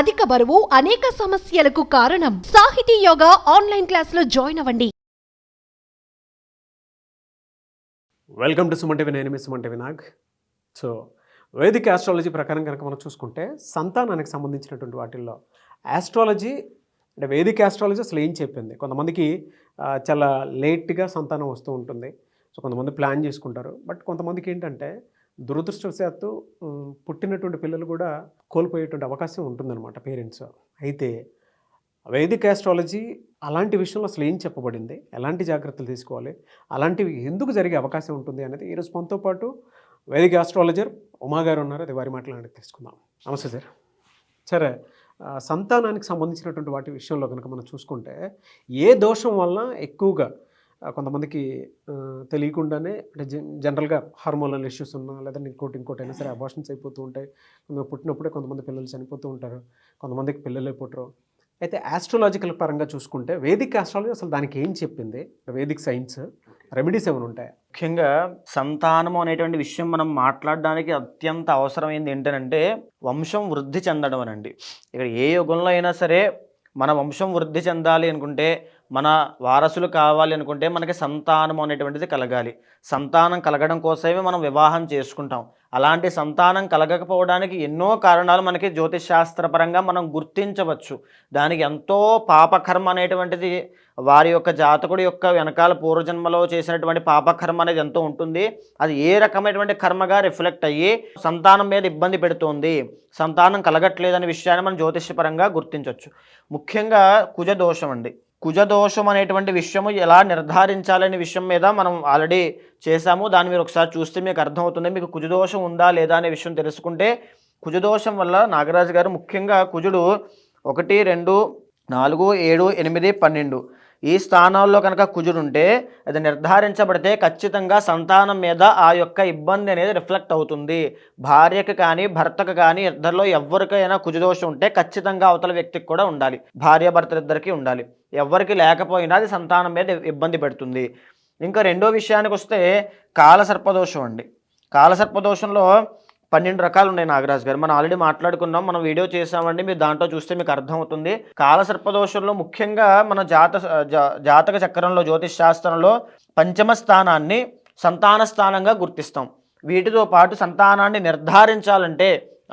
అధిక బరువు అనేక సమస్యలకు కారణం. సాహితీ యోగా ఆన్లైన్ క్లాసులో జాయిన్ అవ్వండి. Welcome to Suman TV. నేను మీ సుమన్ టీవీ నాగ్. సో వేదిక ఆస్ట్రాలజీ ప్రకారం కనుక మనం చూసుకుంటే సంతానానికి సంబంధించినటువంటి వాటిల్లో ఆస్ట్రాలజీ అంటే వేదిక ఆస్ట్రాలజీ అసలు ఏం చెప్పింది. కొంతమందికి చాలా లేట్గా సంతానం వస్తూ ఉంటుంది. సో కొంతమంది ప్లాన్ చేసుకుంటారు. బట్ కొంతమందికి ఏంటంటే దురదృష్టవశాత్తు పుట్టినటువంటి పిల్లలు కూడా కోల్పోయేటువంటి అవకాశం ఉంటుందన్నమాట పేరెంట్స్. అయితే వేదిక ఆస్ట్రాలజీ అలాంటి విషయంలో అసలు ఏం చెప్పబడింది, ఎలాంటి జాగ్రత్తలు తీసుకోవాలి, అలాంటివి ఎందుకు జరిగే అవకాశం ఉంటుంది అనేది ఈరోజు మనతో పాటు వేదిక ఆస్ట్రాలజర్ ఉమా గారు ఉన్నారు. అది వారి మాటలు తెలుసుకుందాం. నమస్తే సార్. సరే, సంతానానికి సంబంధించినటువంటి వాటి విషయంలో కనుక మనం చూసుకుంటే ఏ దోషం వల్ల ఎక్కువగా కొంతమందికి తెలియకుండానే అంటే జనరల్గా హార్మోనల్ ఇష్యూస్ ఉన్నా లేదా ఇంకోటి అయినా సరే అబార్షన్స్ అయిపోతూ ఉంటాయి. పుట్టినప్పుడే కొంతమంది పిల్లలు చనిపోతూ ఉంటారు, కొంతమందికి పిల్లలే పుట్టరు. అయితే ఆస్ట్రాలజికల్ పరంగా చూసుకుంటే వేదిక్ ఆస్ట్రాలజీ అసలు దానికి ఏం చెప్పింది, వేదిక్ సైన్స్ రెమెడీస్ ఏమైనా ఉంటాయి? ముఖ్యంగా సంతానము అనేటువంటి విషయం మనం మాట్లాడడానికి అత్యంత అవసరమైంది ఏంటంటే వంశం వృద్ధి చెందడం అనండి. ఇక్కడ ఏ యుగంలో అయినా సరే మన వంశం వృద్ధి చెందాలి అనుకుంటే, మన వారసులు కావాలి అనుకుంటే మనకి సంతానం అనేటువంటిది కలగాలి. సంతానం కలగడం కోసమే మనం వివాహం చేసుకుంటాం. అలాంటి సంతానం కలగకపోవడానికి ఎన్నో కారణాలు మనకి జ్యోతిష్ శాస్త్రపరంగా మనం గుర్తించవచ్చు. దానికి ఎంతో పాపకర్మ అనేటువంటిది వారి యొక్క జాతకుడి యొక్క వెనకాల పూర్వజన్మలో చేసినటువంటి పాపకర్మ అనేది ఎంతో ఉంటుంది. అది ఏ రకమైనటువంటి కర్మగా రిఫ్లెక్ట్ అయ్యి సంతానం మీద ఇబ్బంది పెడుతుంది, సంతానం కలగట్లేదనే విషయాన్ని మనం జ్యోతిష్యపరంగా గుర్తించవచ్చు. ముఖ్యంగా కుజదోషం అండి. కుజదోషం అనేటువంటి విషయము ఎలా నిర్ధారించాలనే విషయం మీద మనం ఆల్రెడీ చేశాము. దాన్ని మీరు ఒకసారి చూస్తే మీకు అర్థమవుతుంది. మీకు కుజదోషం ఉందా లేదా అనే విషయం తెలుసుకుంటే, కుజదోషం వల్ల నాగరాజు గారు ముఖ్యంగా కుజుడు 1, 2, 4, 7, 8, 12 ఈ స్థానాల్లో కనుక కుజుడు ఉంటే అది నిర్ధారించబడితే ఖచ్చితంగా సంతానం మీద ఆ యొక్క ఇబ్బంది అనేది రిఫ్లెక్ట్ అవుతుంది. భార్యకు కానీ భర్తకు కానీ ఇద్దరిలో ఎవరికైనా కుజదోషం ఉంటే ఖచ్చితంగా అవతల వ్యక్తికి కూడా ఉండాలి. భార్య భర్తలు ఇద్దరికీ ఉండాలి. ఎవరికి లేకపోయినా అది సంతానం మీద ఇబ్బంది పెడుతుంది. ఇంకా రెండో విషయానికి వస్తే కాలసర్పదోషం అండి. కాలసర్పదోషంలో 12 రకాలు ఉన్నాయి నాగరాజు గారు. మనం ఆల్రెడీ మాట్లాడుకున్నాం, మనం వీడియో చేసామండి. మీరు దాంట్లో చూస్తే మీకు అర్థమవుతుంది. కాలసర్పదోషంలో ముఖ్యంగా మన జాతక చక్రంలో జ్యోతిష్ శాస్త్రంలో పంచమ స్థానాన్ని సంతాన స్థానంగా గుర్తిస్తాం. వీటితో పాటు సంతానాన్ని నిర్ధారించాలంటే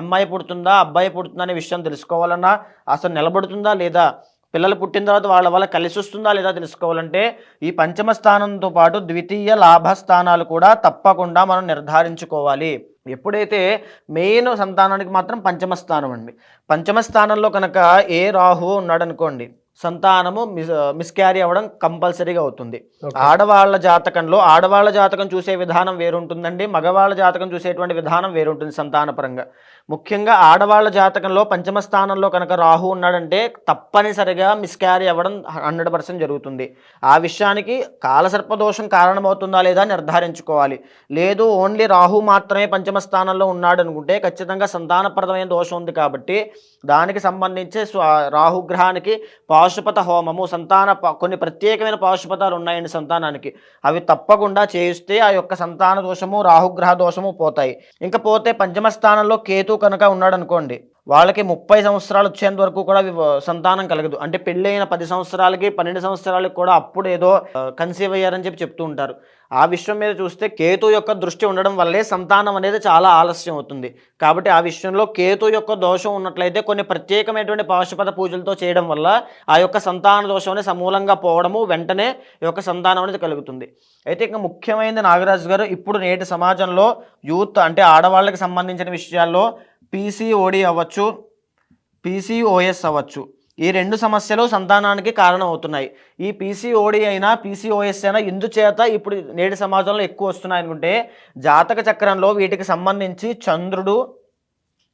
అమ్మాయి పుడుతుందా అబ్బాయి పుడుతుందా అనే విషయం తెలుసుకోవాలన్నా, అసలు నిలబడుతుందా లేదా, పిల్లలు పుట్టిన తర్వాత వాళ్ళ వల్ల కలిసి వస్తుందా లేదా తెలుసుకోవాలంటే ఈ పంచమ స్థానంతో పాటు ద్వితీయ లాభస్థానాలు కూడా తప్పకుండా మనం నిర్ధారించుకోవాలి. ఎప్పుడైతే మెయిన్ సంతానానికి మాత్రం పంచమ స్థానం అండి. పంచమ స్థానంలో కనుక ఏ రాహు ఉన్నాడు అనుకోండి, సంతానము మిస్క్యారీ అవ్వడం కంపల్సరీగా అవుతుంది. ఆడవాళ్ళ జాతకం చూసే విధానం వేరుంటుందండి, మగవాళ్ళ జాతకం చూసేటువంటి విధానం వేరుంటుంది సంతానపరంగా. ముఖ్యంగా ఆడవాళ్ళ జాతకంలో పంచమ స్థానంలో కనుక రాహు ఉన్నాడంటే తప్పనిసరిగా మిస్క్యారీ అవ్వడం 100% జరుగుతుంది. ఆ విషయానికి కాలసర్పదోషం కారణమవుతుందా లేదా నిర్ధారించుకోవాలి. లేదు ఓన్లీ రాహు మాత్రమే పంచమ స్థానంలో ఉన్నాడు అనుకుంటే ఖచ్చితంగా సంతానప్రదమైన దోషం ఉంది. కాబట్టి దానికి సంబంధించి రాహుగ్రహానికి పాశుపత హోమము, కొన్ని ప్రత్యేకమైన పాశుపతాలు ఉన్నాయండి సంతానానికి, అవి తప్పకుండా చేయిస్తే ఆ యొక్క సంతాన దోషము రాహుగ్రహ దోషము పోతాయి. ఇంకా పోతే పంచమ స్థానంలో కేతు కనుక ఉన్నాడు అనుకోండి, వాళ్ళకి 30 సంవత్సరాలు వచ్చేంత వరకు కూడా సంతానం కలగదు. అంటే పెళ్ళైన 10 సంవత్సరాలకి 12 సంవత్సరాలకి కూడా అప్పుడు ఏదో కన్సీవ్ అయ్యారని చెప్తూ ఉంటారు. ఆ విషయం మీద చూస్తే కేతు యొక్క దృష్టి ఉండడం వల్లే సంతానం అనేది చాలా ఆలస్యం అవుతుంది. కాబట్టి ఆ విషయంలో కేతు యొక్క దోషం ఉన్నట్లయితే కొన్ని ప్రత్యేకమైనటువంటి పాశుపత పూజలతో చేయడం వల్ల ఆ యొక్క సంతాన దోషం అనేది సమూలంగా పోవడము, వెంటనే ఈ యొక్క సంతానం అనేది కలుగుతుంది. అయితే ఇంకా ముఖ్యమైనది నాగరాజు గారు, ఇప్పుడు నేటి సమాజంలో యూత్ అంటే ఆడవాళ్ళకి సంబంధించిన విషయాల్లో పీసీఓడి అవ్వచ్చు, పీసీఓఎస్ అవ్వచ్చు, ఈ 2 సమస్యలు సంతానానికి కారణం అవుతున్నాయి. ఈ పీసీఓడి అయినా పీసీఓఎస్ అయినా ఎందుచేత ఇప్పుడు నేటి సమాజంలో ఎక్కువ వస్తున్నాయి అనుకుంటే, జాతక చక్రంలో వీటికి సంబంధించి చంద్రుడు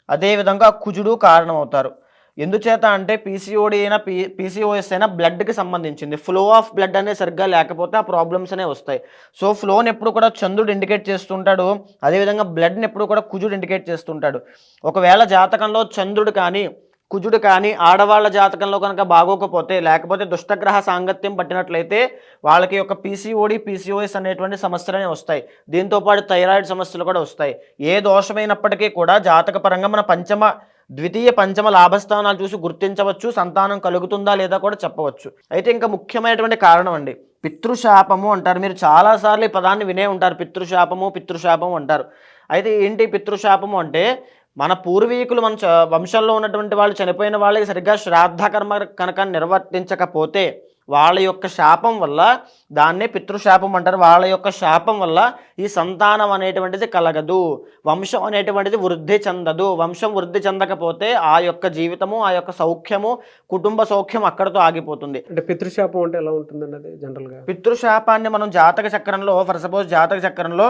అదేవిధంగా కుజుడు కారణమవుతారు. ఎందుచేత అంటే పీసీఓడి అయినా పీసీఓఎస్ అయినా బ్లడ్కి సంబంధించింది. ఫ్లో ఆఫ్ బ్లడ్ అనేది సరిగ్గా లేకపోతే ఆ ప్రాబ్లమ్స్ అనేవి వస్తాయి. సో ఫ్లోని ఎప్పుడు కూడా చంద్రుడు ఇండికేట్ చేస్తుంటాడు, అదేవిధంగా బ్లడ్ని ఎప్పుడు కూడా కుజుడు ఇండికేట్ చేస్తుంటాడు. ఒకవేళ జాతకంలో చంద్రుడు కానీ కుజుడు కానీ ఆడవాళ్ళ జాతకంలో కనుక బాగోకపోతే, లేకపోతే దుష్టగ్రహ సాంగత్యం పట్టినట్లయితే వాళ్ళకి యొక్క పీసీఓడి పీసీఓఎస్ అనేటువంటి సమస్యలనే వస్తాయి. దీంతోపాటు థైరాయిడ్ సమస్యలు కూడా వస్తాయి. ఏ దోషమైనప్పటికీ కూడా జాతకపరంగా మన పంచమ ద్వితీయ పంచమ లాభస్థానాలు చూసి గుర్తించవచ్చు, సంతానం కలుగుతుందా లేదా కూడా చెప్పవచ్చు. అయితే ఇంకా ముఖ్యమైనటువంటి కారణం అండి, పితృశాపము అంటారు. మీరు చాలాసార్లు ఈ పదాన్ని వినే ఉంటారు, పితృశాపము అంటారు. అయితే ఏంటి పితృశాపము అంటే, మన పూర్వీకులు మన వంశంలో ఉన్నటువంటి వాళ్ళు చనిపోయిన వాళ్ళకి సరిగ్గా శ్రాద్ధ కర్మ కనుక నిర్వర్తించకపోతే వాళ్ళ యొక్క శాపం వల్ల, దాన్నే పితృశాపం అంటారు, వాళ్ళ యొక్క శాపం వల్ల ఈ సంతానం అనేటువంటిది కలగదు, వంశం అనేటువంటిది వృద్ధి చెందదు. వంశం వృద్ధి చెందకపోతే ఆ యొక్క జీవితము, ఆ యొక్క సౌఖ్యము, కుటుంబ సౌఖ్యం అక్కడితో ఆగిపోతుంది. అంటే పితృశాపం అంటే ఎలా ఉంటుందండి అది జనరల్గా? పితృశాపాన్ని మనం జాతక చక్రంలో, ఫర్ సపోజ్ జాతక చక్రంలో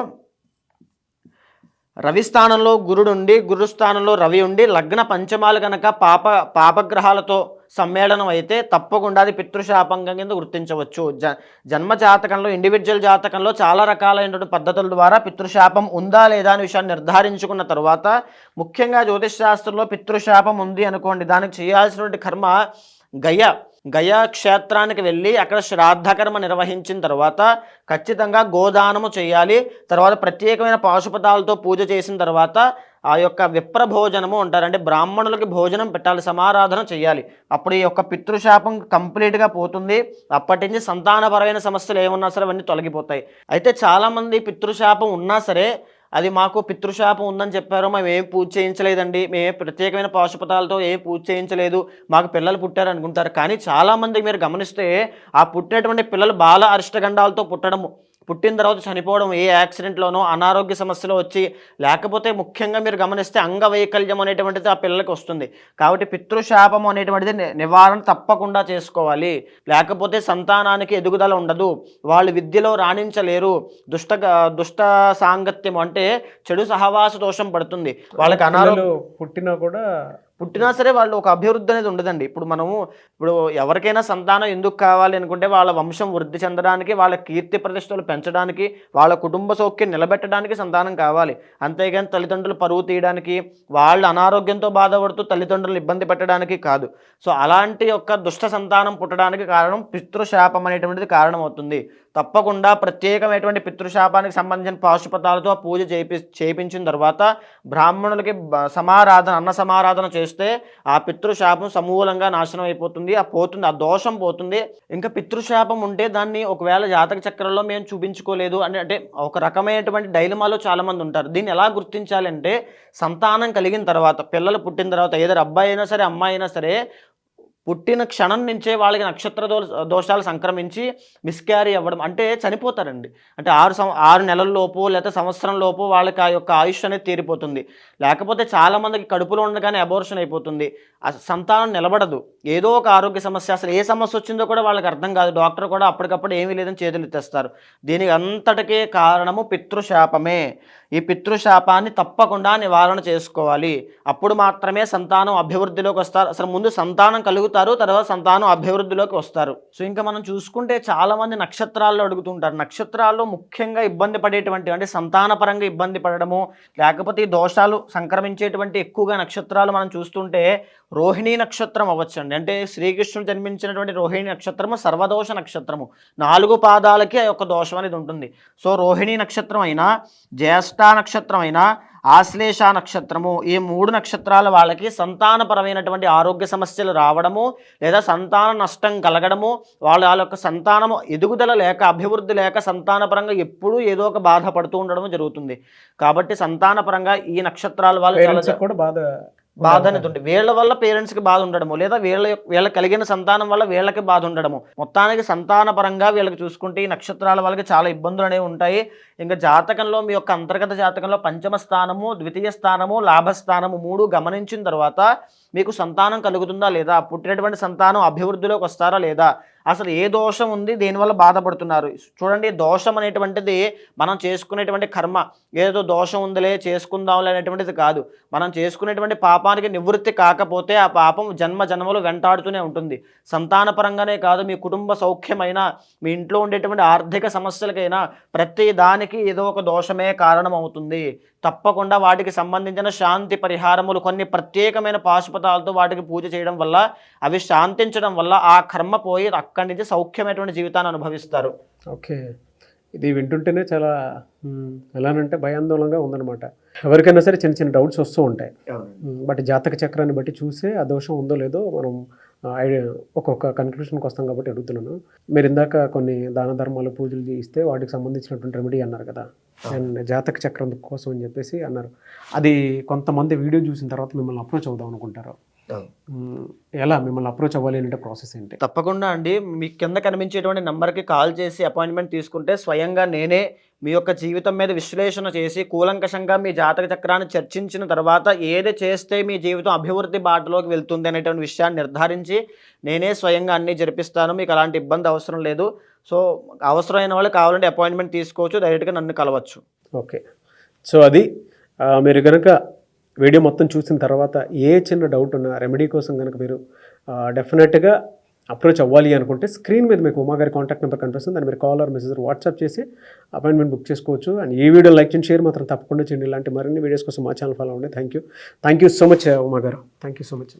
రవి స్థానంలో గురుడుండి, గురుస్థానంలో రవి ఉండి, లగ్న పంచమాలు కనుక పాపగ్రహాలతో సమ్మేళనం అయితే తప్పకుండా అది పితృశాపంగా కింద గుర్తించవచ్చు. జన్మ జాతకంలో, ఇండివిజువల్ జాతకంలో చాలా రకాలైనటువంటి పద్ధతుల ద్వారా పితృశాపం ఉందా లేదా అనే విషయాన్ని నిర్ధారించుకున్న తర్వాత, ముఖ్యంగా జ్యోతిష్ శాస్త్రంలో పితృశాపం ఉంది అనుకోండి, దానికి చేయాల్సినటువంటి కర్మ గయా క్షేత్రానికి వెళ్ళి అక్కడ శ్రాద్ధకర్మ నిర్వహించిన తర్వాత ఖచ్చితంగా గోదానము చేయాలి. తర్వాత ప్రత్యేకమైన పాశుపతాలతో పూజ చేసిన తర్వాత ఆ యొక్క విప్ర భోజనము అంటారు, అంటే బ్రాహ్మణులకి భోజనం పెట్టాలి, సమారాధన చేయాలి. అప్పుడు ఈ యొక్క పితృశాపం కంప్లీట్గా పోతుంది. అప్పటి నుంచి సంతానపరమైన సమస్యలు ఏమన్నా సరే అవన్నీ తొలగిపోతాయి. అయితే చాలామంది పితృశాపం ఉన్నా సరే, అది మాకు పితృశాపం ఉందని చెప్పారు, మేము ఏం పూజ చేయించలేదండి, మేము ప్రత్యేకమైన పాశుపతాలతో ఏం పూజ చేయించలేదు, మాకు పిల్లలు పుట్టారు అనుకుంటారు. కానీ చాలామంది మీరు గమనిస్తే ఆ పుట్టినటువంటి పిల్లలు బాల అరిష్టగండాలతో పుట్టిన తర్వాత చనిపోవడం, ఏ యాక్సిడెంట్లోనో అనారోగ్య సమస్యలు వచ్చి, లేకపోతే ముఖ్యంగా మీరు గమనిస్తే అంగవైకల్యం అనేటువంటిది ఆ పిల్లలకి వస్తుంది. కాబట్టి పితృశాపం అనేటువంటిది నివారణ తప్పకుండా చేసుకోవాలి, లేకపోతే సంతానానికి ఎదుగుదల ఉండదు, వాళ్ళు విద్యలో రాణించలేరు, దుష్ట సాంగత్యం అంటే చెడు సహవాస దోషం పడుతుంది, వాళ్ళకి అనారోగ్యం పుట్టినా సరే వాళ్ళు ఒక అభివృద్ధి అనేది ఉండదండి. ఇప్పుడు ఎవరికైనా సంతానం ఎందుకు కావాలి అనుకుంటే, వాళ్ళ వంశం వృద్ధి చెందడానికి, వాళ్ళ కీర్తి ప్రతిష్టలు పెంచడానికి, వాళ్ళ కుటుంబ సౌఖ్యం నిలబెట్టడానికి సంతానం కావాలి. అంతేగాని తల్లిదండ్రులు పరువు తీయడానికి, వాళ్ళు అనారోగ్యంతో బాధపడుతూ తల్లిదండ్రులు ఇబ్బంది పెట్టడానికి కాదు. సో అలాంటి యొక్క దుష్ట సంతానం పుట్టడానికి కారణం పితృశాపం అనేటువంటిది కారణం అవుతుంది. తప్పకుండా ప్రత్యేకమైనటువంటి పితృశాపానికి సంబంధించిన పాశుపతాలతో పూజ చేయించిన తర్వాత బ్రాహ్మణులకి అన్న సమారాధన చేస్తే ఆ పితృశాపం సమూలంగా నాశనం అయిపోతుంది, ఆ దోషం పోతుంది. ఇంకా పితృశాపం ఉంటే దాన్ని ఒకవేళ జాతక చక్రంలో మేము చూపించుకోలేదు అంటే ఒక రకమైనటువంటి డైలమాలో చాలామంది ఉంటారు. దీన్ని ఎలా గుర్తించాలంటే, సంతానం కలిగిన తర్వాత, పిల్లలు పుట్టిన తర్వాత, ఏదో అబ్బాయి అయినా సరే అమ్మాయి అయినా సరే, పుట్టిన క్షణం నుంచే వాళ్ళకి నక్షత్ర దోషాలు సంక్రమించి మిస్క్యారీ అవ్వడం, అంటే చనిపోతారండి. అంటే 6 నెలల లోపు లేదా సంవత్సరం లోపు వాళ్ళకి ఆ యొక్క ఆయుష్ అనేది తీరిపోతుంది. లేకపోతే చాలామందికి కడుపులో ఉండగానే అబోర్షన్ అయిపోతుంది, సంతానం నిలబడదు, ఏదో ఒక ఆరోగ్య సమస్య, అసలు ఏ సమస్య వచ్చిందో కూడా వాళ్ళకి అర్థం కాదు, డాక్టర్ కూడా అప్పటికప్పుడు ఏమీ లేదని చేతులు ఎత్తేస్తారు. దీనికి అంతటికే కారణము పితృశాపమే. ఈ పితృశాపాన్ని తప్పకుండా నివారణ చేసుకోవాలి, అప్పుడు మాత్రమే సంతానం అభివృద్ధిలోకి వస్తారు. అసలు ముందు సంతానం కలుగుతారు, తర్వాత సంతానం అభివృద్ధిలోకి వస్తారు. సో ఇంకా మనం చూసుకుంటే చాలామంది నక్షత్రాల్లో అడుగుతుంటారు. నక్షత్రాల్లో ముఖ్యంగా ఇబ్బంది పడేటువంటి, అంటే సంతానపరంగా ఇబ్బంది పడడము, లేకపోతే ఈ దోషాలు సంక్రమించేటువంటి ఎక్కువగా నక్షత్రాలు మనం చూస్తుంటే రోహిణీ నక్షత్రం అవ్వచ్చండి. అంటే శ్రీకృష్ణుడు జన్మించినటువంటి రోహిణీ నక్షత్రము సర్వదోష నక్షత్రము, 4 పాదాలకి ఆ యొక్క దోషం అనేది ఉంటుంది. సో రోహిణీ నక్షత్రం అయినా, జ్యేష్ఠ నక్షత్రం అయినా, ఆశ్లేష నక్షత్రము, ఈ 3 నక్షత్రాల వాళ్ళకి సంతానపరమైనటువంటి ఆరోగ్య సమస్యలు రావడము, లేదా సంతాన నష్టం కలగడము, వాళ్ళ యొక్క సంతానము ఎదుగుదల లేక, అభివృద్ధి లేక, సంతానపరంగా ఎప్పుడూ ఏదో ఒక బాధ పడుతూ ఉండడం జరుగుతుంది. కాబట్టి సంతానపరంగా ఈ నక్షత్రాల వాళ్ళు బాధ అనేది ఉంటుంది. వీళ్ళ వల్ల పేరెంట్స్కి బాధ ఉండడము, లేదా వీళ్ళ కలిగిన సంతానం వల్ల వీళ్ళకి బాధ ఉండడము, మొత్తానికి సంతానపరంగా వీళ్ళకి చూసుకుంటే ఈ నక్షత్రాల వాళ్ళకి చాలా ఇబ్బందులు అనేవి ఉంటాయి. ఇంకా జాతకంలో మీ యొక్క అంతర్గత జాతకంలో పంచమ స్థానము, ద్వితీయ స్థానము, లాభస్థానము 3 గమనించిన తర్వాత మీకు సంతానం కలుగుతుందా లేదా, పుట్టినటువంటి సంతానం అభివృద్ధిలోకి వస్తారా లేదా, అసలు ఏ దోషం ఉంది, దేనివల్ల బాధపడుతున్నారు. చూడండి, దోషం అనేటువంటిది మనం చేసుకునేటువంటి కర్మ, ఏదో దోషం ఉందిలే చేసుకుందాంలే అనేటువంటిది కాదు. మనం చేసుకునేటువంటి పాపానికి నివృత్తి కాకపోతే ఆ పాపం జన్మలు వెంటాడుతూనే ఉంటుంది. సంతానపరంగానే కాదు, మీ కుటుంబ సౌఖ్యమైనా, మీ ఇంట్లో ఉండేటువంటి ఆర్థిక సమస్యలకైనా ప్రతి దానికి ఏదో ఒక దోషమే కారణం అవుతుంది. తప్పకుండా వాటికి సంబంధించిన శాంతి పరిహారములు, కొన్ని ప్రత్యేకమైన పాశుపతాలతో వాటికి పూజ చేయడం వల్ల, అవి శాంతించడం వల్ల ఆ కర్మ పోయి అక్కడి నుంచి సౌఖ్యమైనటువంటి జీవితాన్ని అనుభవిస్తారు. ఓకే. ఇది వింటుంటేనే చాలా ఎలానంటే భయాందోళనగా ఉందన్నమాట. ఎవరికైనా సరే చిన్న చిన్న డౌట్స్ వస్తూ ఉంటాయి. బట్ జాతక చక్రాన్ని బట్టి చూసే ఆ దోషం ఉందో లేదో మనం ఐడియా ఒక్కొక్క కన్క్లూషన్కి వస్తాం కాబట్టి అడుగుతున్నాను. మీరు ఇందాక కొన్ని దాన ధర్మాలు పూజలు చేయిస్తే వాటికి సంబంధించినటువంటి రెమెడీ అన్నారు కదా, అండ్ జాతక చక్రం కోసం అని చెప్పేసి అన్నారు. అది కొంతమంది వీడియో చూసిన తర్వాత మిమ్మల్ని అప్రోచ్ అవుదాం అనుకుంటారు. ఎలా మిమ్మల్ని అప్రోచ్ అవ్వాలి అంటే ప్రాసెస్ ఏంటి? తప్పకుండా అండి, మీ కింద కనిపించేటువంటి నెంబర్కి కాల్ చేసి అపాయింట్మెంట్ తీసుకుంటే స్వయంగా నేనే మీ యొక్క జీవితం మీద విశ్లేషణ చేసి కూలంకషంగా మీ జాతక చక్రాన్ని చర్చించిన తర్వాత ఏది చేస్తే మీ జీవితం అభివృద్ధి బాటలోకి వెళ్తుంది అనేటువంటి విషయాన్ని నిర్ధారించి నేనే స్వయంగా అన్నీ జరిపిస్తాను. మీకు అలాంటి ఇబ్బంది అవసరం లేదు. సో అవసరమైన వాళ్ళు కావాలంటే అపాయింట్మెంట్ తీసుకోవచ్చు, డైరెక్ట్గా నన్ను కలవచ్చు. ఓకే, సో అది మీరు కనుక వీడియో మొత్తం చూసిన తర్వాత ఏ చిన్న డౌట్ ఉన్నా రెమెడీ కోసం కనుక మీరు డెఫినెట్గా అప్రోచ్ అవ్వాలి అనుకుంటే స్క్రీన్ మీద మీకు ఉమాగారి కాంటాక్ట్ నెంబర్ కనిపిస్తుంది. దాన్ని మీరు కాల్ ఆర్ మెసేజ్ వాట్సాప్ చేసి అపాయింట్మెంట్ బుక్ చేసుకోవచ్చు. అండ్ ఈ వీడియో లైక్ చేయండి, షేర్ మాత్రం తప్పకుండా చేయండి. ఇలాంటి మరిన్ని వీడియోస్ కోసం మా ఛానల్ ఫాలో అవ్వండి. థ్యాంక్ యూ సో మచ్ ఉమాగారు. Thank you so much.